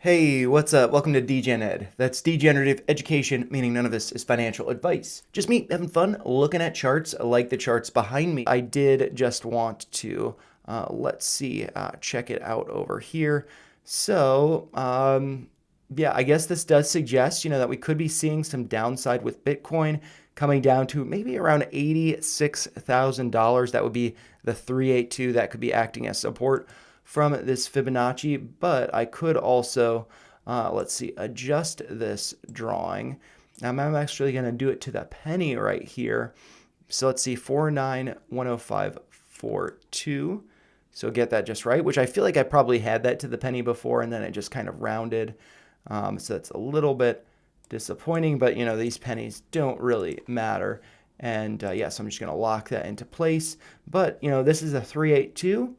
Hey, what's up? Welcome to DGen Ed. That's degenerative education, meaning none of this is financial advice. Just me having fun looking at charts like the charts behind me. I did just want to, let's see, check it out over here. Yeah, I guess this does suggest, that we could be seeing some downside with Bitcoin coming down to maybe around $86,000. That would be the 382 that could be acting as support from this Fibonacci, but I could also, let's see, adjust this drawing. I'm actually going to do it to the penny right here. So let's see, 49,105.42. So get that just right, which I feel like I probably had that to the penny before, and then it just kind of rounded. So that's a little bit disappointing, but these pennies don't really matter. And yeah, so I'm just going to lock that into place. But this is a 382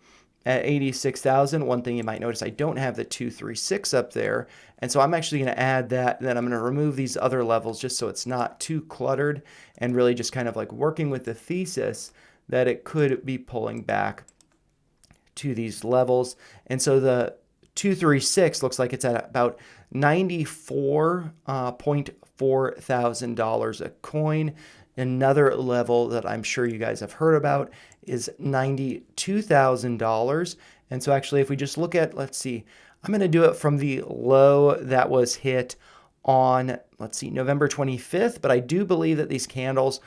at 86,000. One thing you might notice, I don't have the 236 up there. And so I'm actually going to add that. Then I'm going to remove these other levels just so it's not too cluttered and really just kind of like working with the thesis that it could be pulling back to these levels. And so the 236 looks like it's at about $94.4 thousand a coin. Another level that I'm sure you guys have heard about is $92,000. And so actually, if we just look at, let's see, I'm going to do it from the low that was hit on, let's see, November 25th. But I do believe that these candles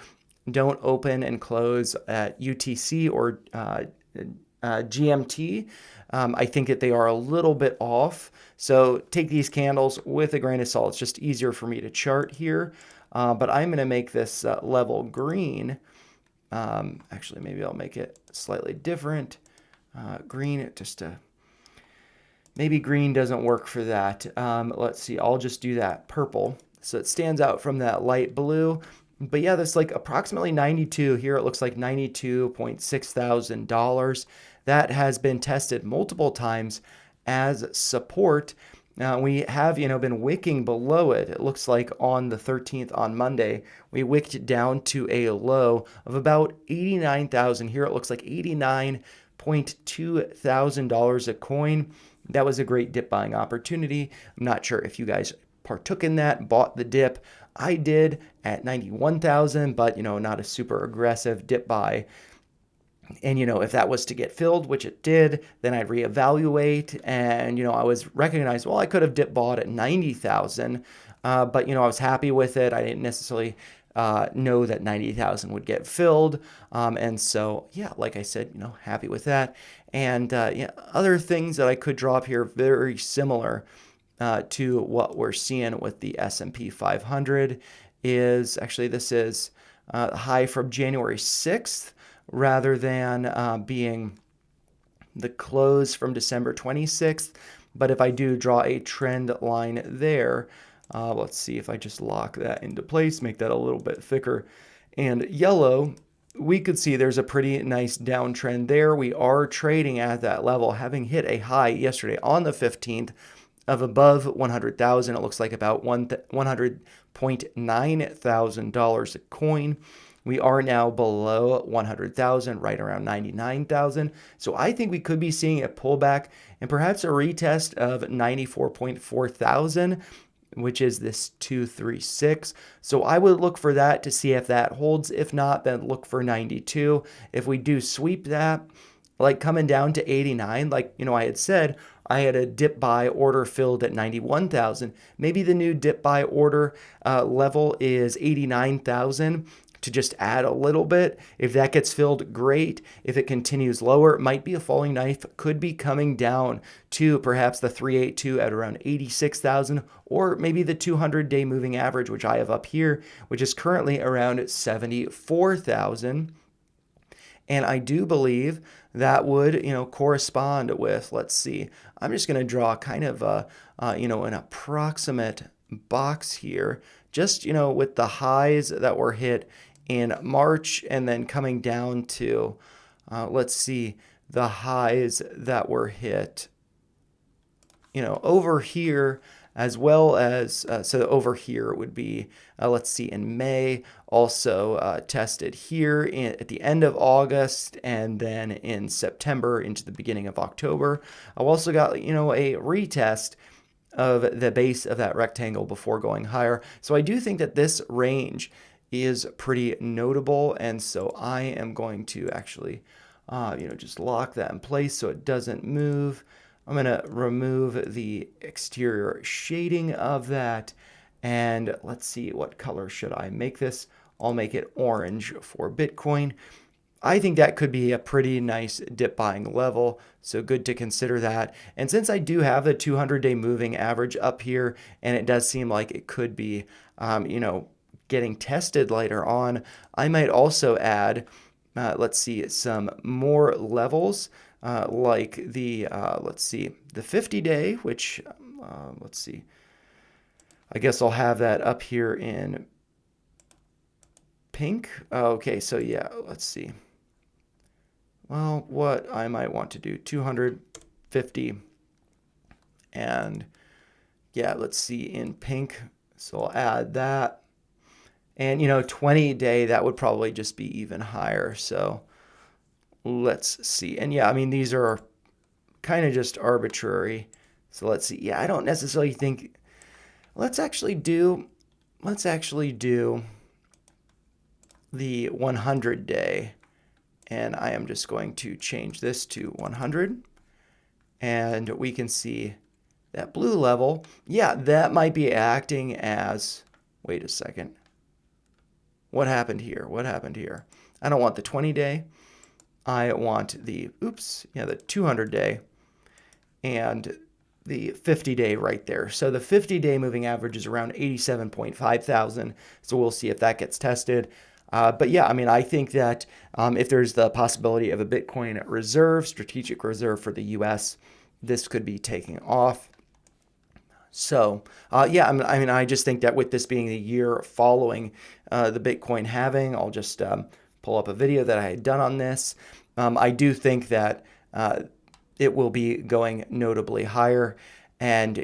don't open and close at UTC or GMT. I think that they are a little bit off. So take these candles with a grain of salt. It's just easier for me to chart here. But I'm going to make this level green. Actually, maybe I'll make it slightly different. Green, maybe green doesn't work for that. Let's see, I'll just do that purple. So it stands out from that light blue. But yeah, that's like approximately 92. Here it looks like $92.6 thousand. That has been tested multiple times as support. We have, been wicking below it. It looks like on the 13th, on Monday, we wicked down to a low of about 89,000. Here it looks like $89.2 thousand a coin. That was a great dip buying opportunity. I'm not sure if you guys partook in that, bought the dip. I did at 91,000, but not a super aggressive dip buy. And if that was to get filled, which it did, then I'd reevaluate. And I was recognized, well, I could have dip bought at 90,000, but I was happy with it. I didn't necessarily know that 90,000 would get filled. And so, yeah, like I said, happy with that. And yeah, other things that I could drop here very similar to what we're seeing with the S&P 500 is actually this is high from January 6th rather than being the close from December 26th. But if I do draw a trend line there, let's see if I just lock that into place, make that a little bit thicker and yellow, we could see there's a pretty nice downtrend there. We are trading at that level, having hit a high yesterday on the 15th of above 100,000. It looks like about $100.9 thousand a coin. We are now below 100,000, right around 99,000. So I think we could be seeing a pullback and perhaps a retest of 94.4 thousand, which is this 236. So I would look for that to see if that holds. If not, then look for 92. If we do sweep that, like coming down to 89, like I had said, I had a dip buy order filled at 91,000. Maybe the new dip buy order level is 89,000 to just add a little bit. If that gets filled, great. If it continues lower, it might be a falling knife, could be coming down to perhaps the 382 at around 86,000, or maybe the 200-day moving average, which I have up here, which is currently around 74,000. And I do believe that would, correspond with, let's see, I'm just going to draw kind of an approximate box here, just, with the highs that were hit in March and then coming down to, let's see, the highs that were hit, over here as well as, so over here would be, let's see, in May, also tested here at the end of August and then in September into the beginning of October. I've also got, a retest of the base of that rectangle before going higher. So I do think that this range is pretty notable. And so I am going to actually, just lock that in place so it doesn't move. I'm going to remove the exterior shading of that. And let's see, what color should I make this? I'll make it orange for Bitcoin. I think that could be a pretty nice dip buying level. So good to consider that. And since I do have the 200-day moving average up here, and it does seem like it could be, getting tested later on, I might also add, let's see, some more levels, like the, the 50-day, which, let's see, I guess I'll have that up here in pink. Okay, so yeah, let's see. Well, what I might want to do, 250, and yeah, let's see, in pink. So I'll add that. And 20-day, that would probably just be even higher. So let's see. And yeah, I mean, these are kind of just arbitrary. So let's see. Yeah, I don't necessarily think, let's actually do the 100-day. And I am just going to change this to 100. And we can see that blue level. Yeah, that might be acting as, wait a second. What happened here? What happened here? I don't want the 20-day. I want the 200-day and the 50-day right there. So the 50-day moving average is around 87.5 thousand. So we'll see if that gets tested. But yeah, I mean, I think that if there's the possibility of a Bitcoin reserve, strategic reserve for the US, this could be taking off. So yeah, I mean, I just think that with this being the year following the Bitcoin halving, I'll just pull up a video that I had done on this. I do think that it will be going notably higher. And,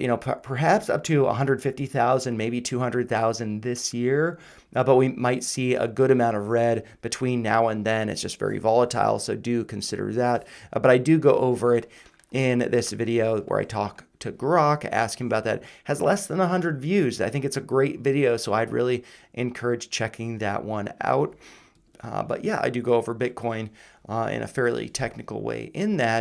perhaps up to 150,000, maybe 200,000 this year. But we might see a good amount of red between now and then. It's just very volatile, so do consider that. But I do go over it in this video where I talk to Grok, ask him about that. Has less than 100 views. I think it's a great video, so I'd really encourage checking that one out. But yeah, I do go over Bitcoin in a fairly technical way in that.